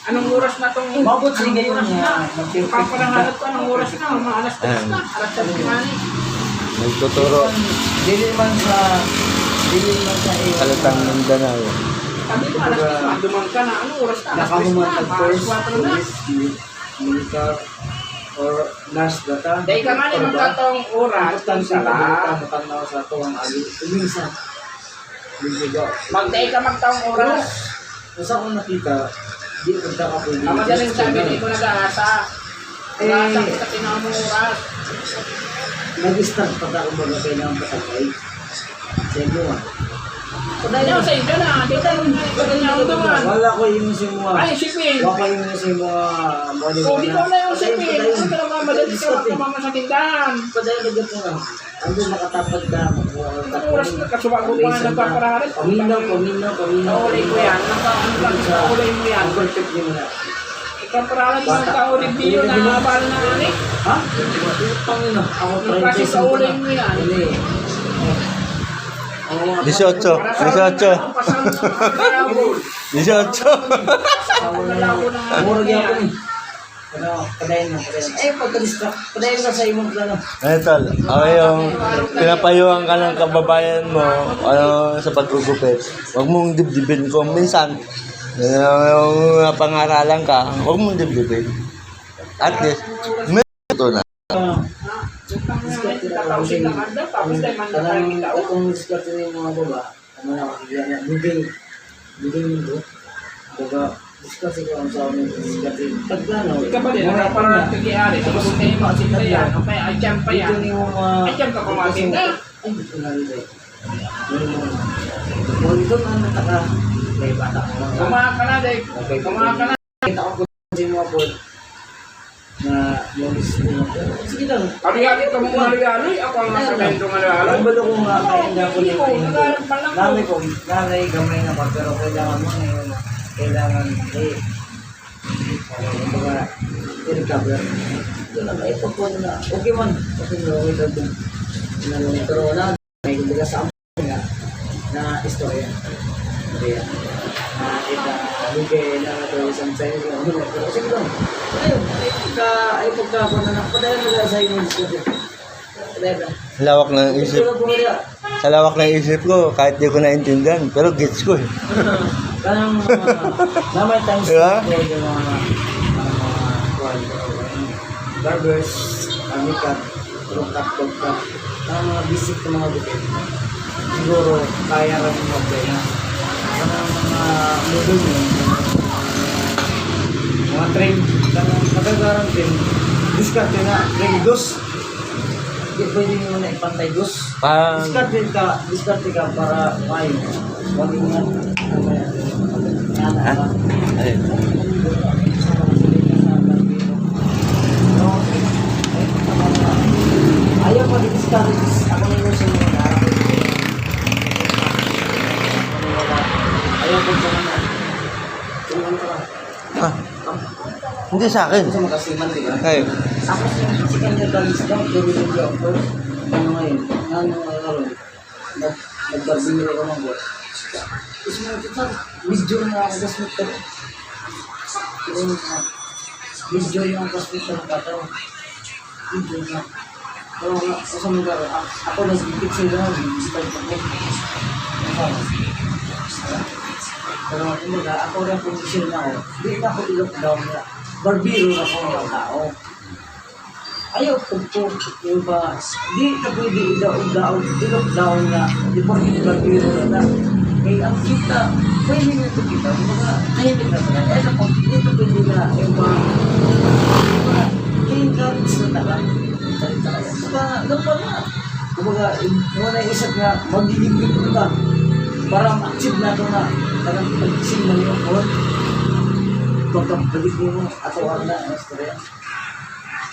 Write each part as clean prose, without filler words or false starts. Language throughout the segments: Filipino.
Anong oras na itong... Mabot siya ngayon oras nga. Paparangalat ko, anong oras na? Mga alas 3 na. Alas 3 na. Nagtuturo. Dili man sa Halatang Mindanao. Sabi ko, alas 3 na. Dumang ka na. Anong oras na? Alas 3 na. nakahumatag Alas first, 4 na. militar, or last data. Dahil ka nga naman katong oras. Ang Sa lahat. matanaw sa ito ang ali. Tumisa. Magdahil ka magtaong oras. Kung saan ko nakita, di ko pwede. Ang madaling sabi, hindi ko nag-aasa. Nag-aasa ko sa tinamong oras. Nag-start pa ka umaga kailangan patagay. Sa inyo ah. Dahil ako sa inyo na. Dito niya ako duman. Wala ko yung si mga. Ay, shipping. Wala ko yung si mga. O, di ko na yung shipping. Ano ka naman madali ka magkamama sa tindahan. Padayon na gito nga. Ando nakatapad ka. Anong oras na? Kasuba ko pa nga nagpaparaharit. Paminaw. Naulay ko yan. Ano lang sa naulay mo yan? Perfect yun na. Ipaparaharit mo ang kaulay biyo na habal na ani. Ha? Pangino. Ako Yung kasi sa ulay mo yan. Hindi. 18. 18. 18. Murag yan ko ni. Padayon na. Eh, pagka-distract. Padayon na sa imong plano. Tol. Okay yung pinapayuhan ka ng kababayan mo sa paggugupit. Huwag mong dibdibin kung minsan yung pangaralan ka, huwag mong dibdibin. At least, may ito na. Kung diskarte na yung mga baba, ano na makikita na, bigay mo. Diba, diskarte ko ang sa amin, diskarte. Pagplano, Ikaw ba din? Para kagiyari. Sa gusto kayo makasinta yan. Ay, dyan pa yan. Ay, dyan ka pumasinta. Ay, hindi ko nalilay. Kung ito na nataka, may bata ko lang. Kumaha ka na, Dek. Kumaha ka na. Kita ko kung sino mga po na yung gusto mo. Sige lang. Ari-ari ka mong ari-ari. Ako ang nasa bento ng ari-ari. Ang balo kong kaya ko Hindi ko. Nagalang pa lang Nanay ko. ko, nanay gamay na pa, pero kailangan mo ngayon, kailangan, kumbaga, i-recover. Ito lang, ito po na, okay man, okay na, okay na dun. Pero wala, may kumbaga sa amin nga, na istorya. Kaya, na bigay na ito isang sa'yo, pero sige lang, ayun, ay pagkakon na lang, padayan na lang sa inyo, padayan na. Lawak ng isip. Sa lawak ng isip ko, kahit di ko naintindihan, pero gets ko eh. Parang namay times Diba? ko yung mga barbers, amikat, trukat, tugkat, mga basic na mga bukit. Siguro, kaya kami mag-gaya. Parang mga model mo, mga train, magagaran train, diskarte na, train dos. Hindi pwede mo na ipantay dos. Parang, Diskarte ka para mayo. Huwag yung ayun. ayaw pa di-discourage. Ako na yung sa mga harap. Ayaw pa sa mga. Tulungan ka lang. Ah, hindi sa akin. Kasi magkasiman, di ba? Okay. Ako si kanya dalis lang. Pero yung doctor. Ano ngayon? Ano ngayon? Nagbarbiro ko ng buwan. Tapos mga tutal, medyo na ako sa hospital. Medyo yung hospital kataw. Medyo na. Pero sa mga ako nag-ibig sila na, start ko. Pero ako rin kondisyon na ako. Hindi na ako i-lockdown na. Barbiro na ako ng tao. Ayaw ko po, yung ba, di ka pwede i-lockdown na, di po i-barbiro na. Kaya ang kita, pwede nyo ito kita, mga tahimik na talaga. Kaya ako, dito pwede na, yung mga, encourage na talaga. Saka, gampang na. Kumbaga, muna yung isip nga, magiging ka. Para ma-achieve na ito na, parang pag-isip na yung phone. Pagkabalik mo, atuan na, ang istorya.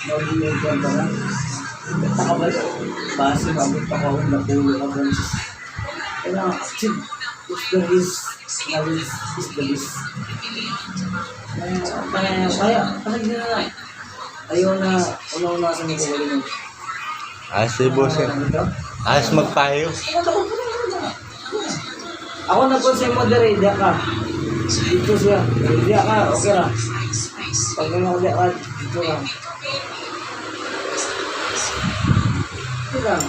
Magiging ka na. Nakabalik, base, mabit pa kawin na pulo ka doon. Kaya, achieve. If the is, knowledge is the best. Kaya, hindi na lang. Ayaw na, una-una sa mga kagaling. Si boss eh. Magpayo. Ako na po sa moderator ka. dito siya. Hindi ka, okay na. Pag nangyari ka, dito lang. Dito lang.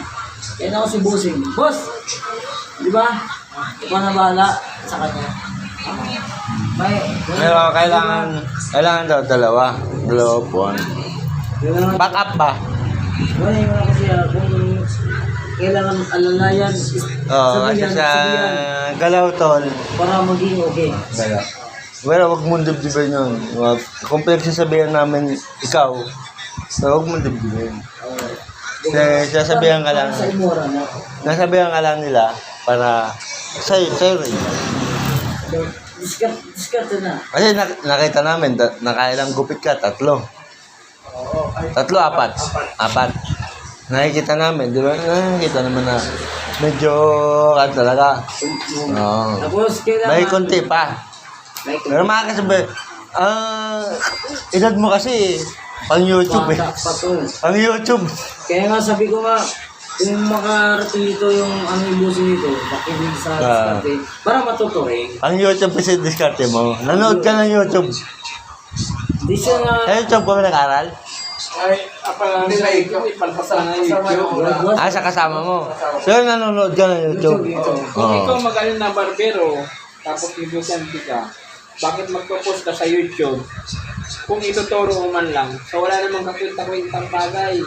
Kaya na ako si Bossing. Boss! Di ba? Ikaw na bahala sa kanya. Pero kailangan daw dalawa buwan. Back up ba? Wala yung mga kasi kung kailangan alalayan, Oo, kasi sa galaw tol. para maging okay. Dala. Pero wag mong dibdibin yun. Kung pinagsasabihan namin ikaw, wag mong dibdibin. Sasabihan ka lang. Sa imura na. Nasabihan ka lang nila para sa'yo rin. Discard na. Kasi nakita namin, nakailang gupit ka, 3. 3, 4. 4. Nakikita namin, di ba? Nakikita naman na medyo talaga. Oo. Tapos kailangan... May konti pa. Pero makakasabi, edad mo kasi, pang YouTube eh. Bata pa to. Pang YouTube. Kaya nga sabi ko nga, kung makarating dito yung Bossing nito, makinig sa discard para matuto eh. Ang YouTube kasi diskarte mo. Nanood ka ng YouTube. Hindi siya nga... Sa YouTube ka ba nag-aral? Ay, apal lang sa YouTube, ipalpasa na YouTube. Sa kasama mo. So, nanonood ka ng YouTube. Kung Oo. ikaw magaling na barbero, tapos negosyante ka, bakit magpo-post ka sa YouTube? Kung ituturo mo man lang, so wala namang kakwenta-kwentang bagay.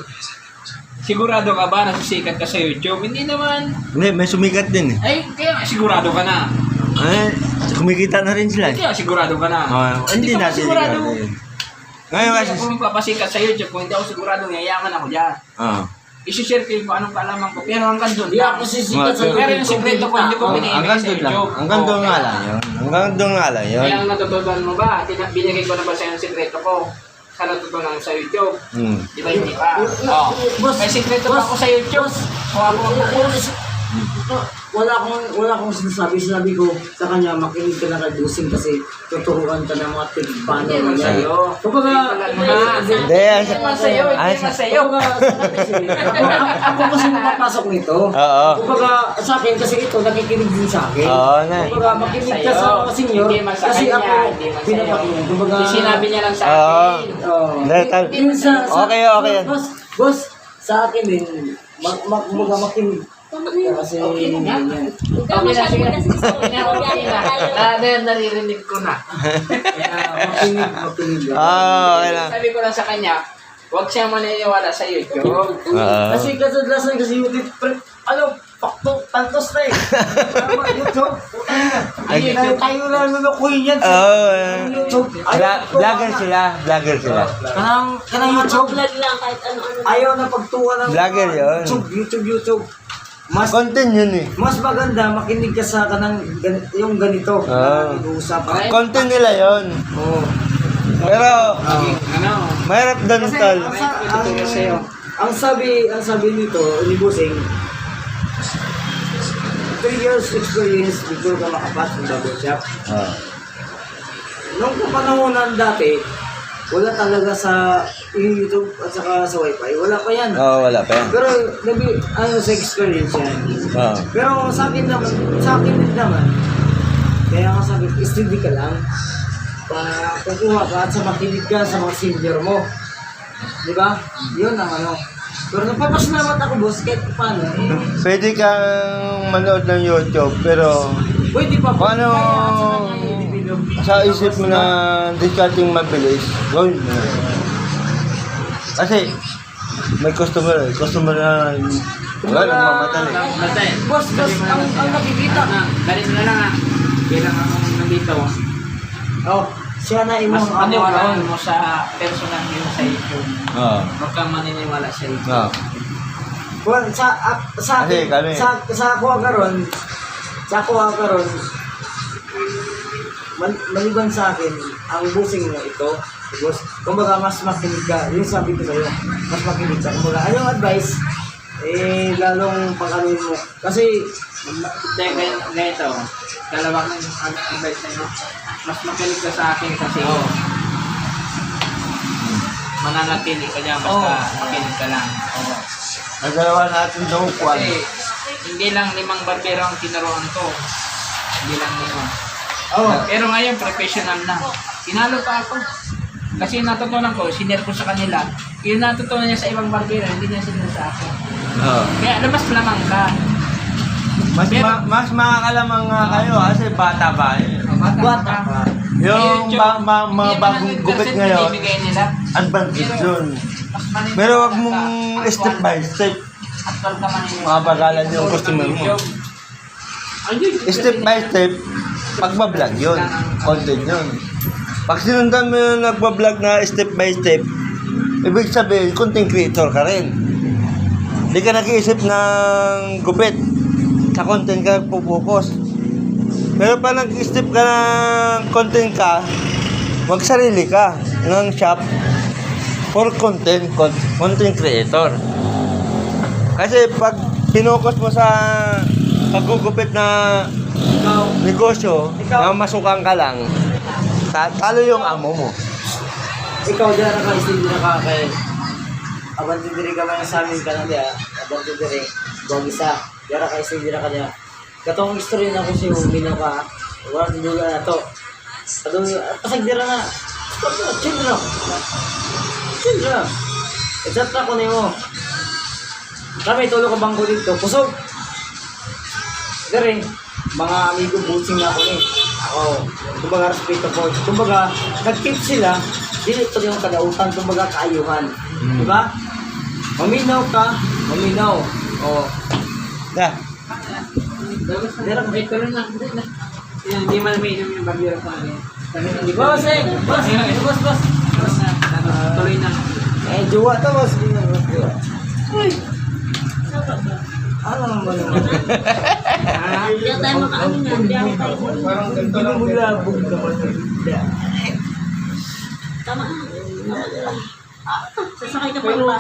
Sigurado ka ba na sisikat ka sa YouTube? Hindi naman. Hindi, may sumikat din eh. Ay, kaya sigurado ka na. Ay, kumikita na rin sila eh. Kaya sigurado ka na. Hindi ka natin sigurado. Ngayon kasi... Kung magpapasikat sa YouTube, kung hindi ako sigurado, yayaman ako dyan. Isi-share ko yung anong kaalaman ko. Pero hanggang doon Hindi ako sisikat sa Pero yung sikreto ko, hindi ko pinibigay Hanggang sa doon lang. YouTube. Hanggang doon nga lang yun. Hanggang doon nga lang yun. Kaya ang natutunan mo ba? Binigay ko na ba sa'yo yung sikreto ko? Sa natutunan sa YouTube? Di ba hindi pa? Oh. May sikreto pa ako sa YouTube. Kung ako Wala akong sinasabi ko sa kanya, makinig ka na kay Bossing kasi tuturuan ka ng mga paano Hindi man niya. sa'yo. Kumbaga, Hindi, Hindi man sa'yo. Hindi man sa'yo. ako kasi napapasok nito. Oo. Kumbaga, sa akin kasi ito, nakikinig din sa akin. Oo na eh. Kumbaga, makinig ka sa mga senior. Hindi man sa Kasi kanya, ako, hindi man sa'yo. pinapakinggan. Kumbaga, Sinabi niya lang sa Oo. akin. Hindi, tal- Okay, okay yan. Boss, sa akin din, kumbaga makinig. Kasi, Okay na. yan. Okay na, sige. Okay na. Naririnig ko na. Kaya makinig. Okay lang. Sabi ko lang sa kanya, huwag siya maniniwala sa YouTube. Kasi kadalasan kasi YouTube, pantos na eh. Tama, YouTube. Tayo lang nakuhin yan. YouTube. Vlogger sila. Kanang YouTube. Ayaw na pagtuwa ng Vlogger yun. YouTube. Content yun eh. Mas maganda makinig ka sa yung ganito. Nag-uusap. Content nila yun. Oo. Ano? Pero, mahirap doon Kasi tol. ang sabi nito ni Bossing, 3 years experience before ka makapasok ng barber shop. Nung kapanahonan dati, wala talaga sa YouTube at saka sa Wi-Fi. Wala pa yan. Wala pa yan. Pero sa experience yan. Oo. Pero sa akin din naman, kaya nga sabi, steady ka lang. Kukuha ka at sa makinig ka sa mga senior mo. Di ba? Yun ang ano. Pero napapasalamat ako, boss, kahit paano. Pwede kang manood ng YouTube, pero Pwede pa. kung ano sa isip mo na discarding mabilis, gawin mo. Kasi may customer na wala nang mamatali. Boss, ang nakikita. Galit na lang bilang akong nandito. Siya na Mas imong maniwalaan mo sa personal yun sa YouTube. Oo. Huwag kang maniniwala sa YouTube. Oo. Well, sa Kasi kami- ako karon, maliban sa akin, ang Bossing mo ito, boss, kumbaga mas makinig ka, yung sabi ko sa'yo, mas makinig ka, kumbaga, anong advice, lalong pag-anuin mo, kasi, Ganito, dalawang advice sa'yo. Mas makinig ka sa akin kasi mananatili ka dyan basta makinig ka lang. Nagalawa natin daw kwan. Kasi hindi lang 5 barbero ang tinuruan ko. Hindi lang 5. Oo. Pero ngayon, professional na. Tinalo pa ako. Kasi natutunan ko, sinare ko sa kanila, yung natutunan niya sa ibang barbero, hindi niya sinare sa akin. Oo. Kaya alam, mas lamang ka. Mas makakalamang nga kayo kasi bata ba eh. Bata pa. Yung mga bagong gupit ngayon, nila. advantage yun. Mas manipula Pero wag ka. mong step by step. Actual ka manipula. Mabagalan yung customer mo. Step by step, pagbablog yun. Content yun. Pag sinundan mo yung nagbablog na step by step, ibig sabihin, content creator ka rin. Hindi ka nag-iisip ng gupit. Sa content ka nagpo-focus. Pero pag nag-step ka ng content ka, magsarili ka ng shop for content creator. Kasi pag pinocus mo sa paggugupit na negosyo, na masukan ka lang, talo yung amo mo. Ikaw dyan naka-stay na ka kay abante diri ka man sa amin ka na diya. Abante diri. Bawag isa. Dyan naka-stay na ka diya. Katong history na ko siya uminaw ka. Wala tinduga na to. Kadong pasag dira na. Chill lang. Chill lang. Exat na ko na mo. Kami tulog ka bangko dito. Kusog. Dari, mga amigo butsing na ako ni. Ako, kumbaga respeto ko. Kumbaga, nag-keep sila, dili ito yung kadautan, kumbaga kaayuhan. Diba? Maminaw ka, maminaw. O, Yeah. Ito rin na. Hindi man may inom yung barbero ko ngayon. boss eh! Boss! Boss, boss! Tapos na, tuloy na. Eh, jowa to, boss. Uy! Ano naman naman? Hindi tayo makaano nga. Hindi ako tayo. Parang ganito lang. Bulabog naman. Tama. Sasakay ka pa ba?